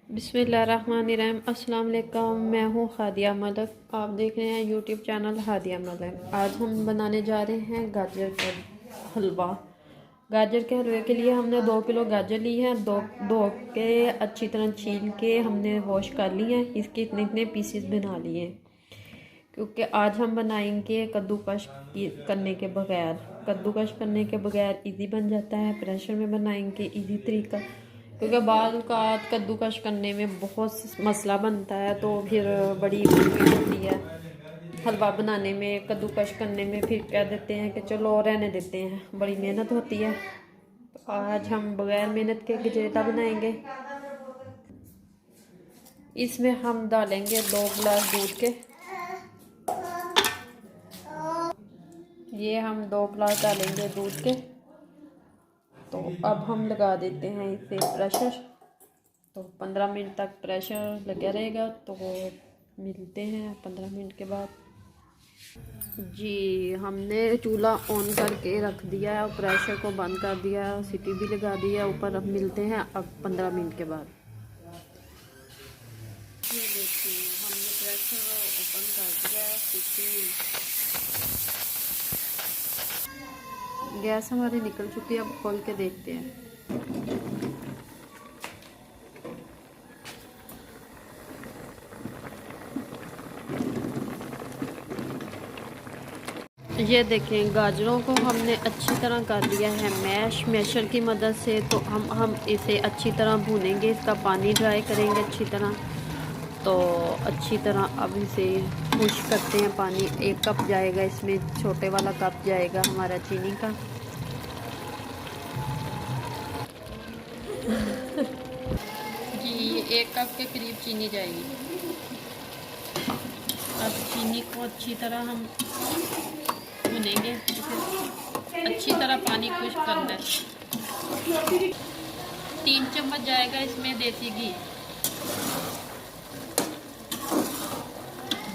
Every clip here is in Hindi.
बिस्मिल्लाहिर्रहमानिर्रहीम। अस्सलाम वालेकुम। मैं हूँ हादिया मलिक, आप देख रहे हैं यूट्यूब चैनल हादिया मलिक। आज हम बनाने जा रहे हैं गाजर का हलवा। गाजर के हलवे के लिए हमने 2 किलो गाजर ली है। धो के अच्छी तरह छील के हमने वॉश कर ली है। इसके इतने इतने पीसेस बना लिए हैं, क्योंकि आज हम बनाएंगे कद्दूकश करने के बगैर। कद्दूकश करने के बगैर इजी बन जाता है, प्रेशर में बनाएंगे इजी तरीका, क्योंकि बाल का कद्दूकश करने में बहुत मसला बनता है, तो फिर बड़ी मुश्किल होती है हलवा बनाने में। कद्दूकश करने में फिर कह देते हैं कि चलो रहने देते हैं, बड़ी मेहनत होती है। तो आज हम बगैर मेहनत के गजरेला बनाएंगे। इसमें हम डालेंगे 2 गिलास दूध के। ये हम 2 गिलास डालेंगे दूध के। तो अब हम लगा देते हैं इसे प्रेशर। तो 15 मिनट तक प्रेशर लगा रहेगा। तो मिलते हैं 15 मिनट के बाद। जी, हमने चूल्हा ऑन करके रख दिया है और प्रेशर को बंद कर दिया है, सीटी भी लगा दी है ऊपर। अब मिलते हैं अब 15 मिनट के बाद। ये देखिए, हमने प्रेशर ओपन कर दिया है। सीटी गैस हमारी निकल चुकी है। अब खोल के देखते हैं। ये देखें, गाजरों को हमने अच्छी तरह कर लिया है मैशर की मदद से। तो हम इसे अच्छी तरह भूनेंगे, इसका पानी ड्राई करेंगे अच्छी तरह। तो अच्छी तरह अब इसे खुश करते हैं। पानी 1 कप जाएगा इसमें, छोटे वाला कप जाएगा हमारा चीनी का। जी, 1 कप के करीब चीनी जाएगी। अब चीनी को अच्छी तरह हम भुनेंगे, अच्छी तरह पानी खुश्क करना है। 3 चम्मच जाएगा इसमें देसी घी।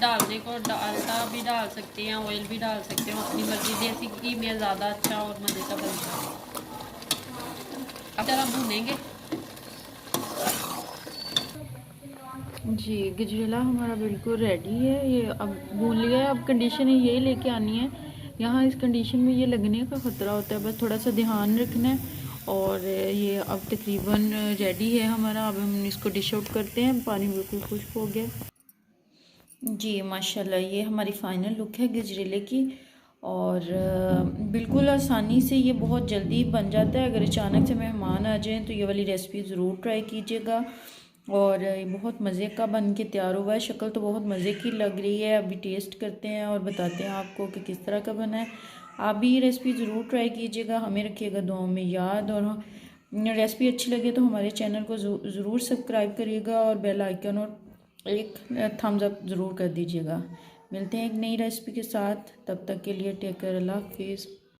डालने को डालडा भी डाल सकते हैं, ऑयल भी डाल सकते हैं, अपनी मर्जी। देसी घी में ज़्यादा अच्छा और मज़े का बनता है। अब जरा भुनेंगे। जी, गजरेला हमारा बिल्कुल रेडी है। ये अब भून लिया है। अब कंडीशन यही लेके आनी है। यहाँ इस कंडीशन में ये लगने का ख़तरा होता है, बस थोड़ा सा ध्यान रखना है। और ये अब तकरीबन रेडी है हमारा। अब हम इसको डिश आउट करते हैं। पानी बिल्कुल खुश्क हो गया। जी माशाल्लाह, ये हमारी फ़ाइनल लुक है गजरेले की। और बिल्कुल आसानी से ये बहुत जल्दी बन जाता है। अगर अचानक से मेहमान आ जाएं तो ये वाली रेसिपी ज़रूर ट्राई कीजिएगा। और ये बहुत मज़े का बन के तैयार हुआ है। शक्ल तो बहुत मज़े की लग रही है। अभी टेस्ट करते हैं और बताते हैं आपको कि किस तरह का बना है। आप भी ये रेसिपी ज़रूर ट्राई कीजिएगा, हमें रखिएगा दुआओं में याद। और रेसिपी अच्छी लगे तो हमारे चैनल को ज़रूर सब्सक्राइब करिएगा और बेल आइकन और एक थम्स अप ज़रूर कर दीजिएगा। मिलते हैं एक नई रेसिपी के साथ, तब तक के लिए टेक केयर, अल्लाह हाफिज़।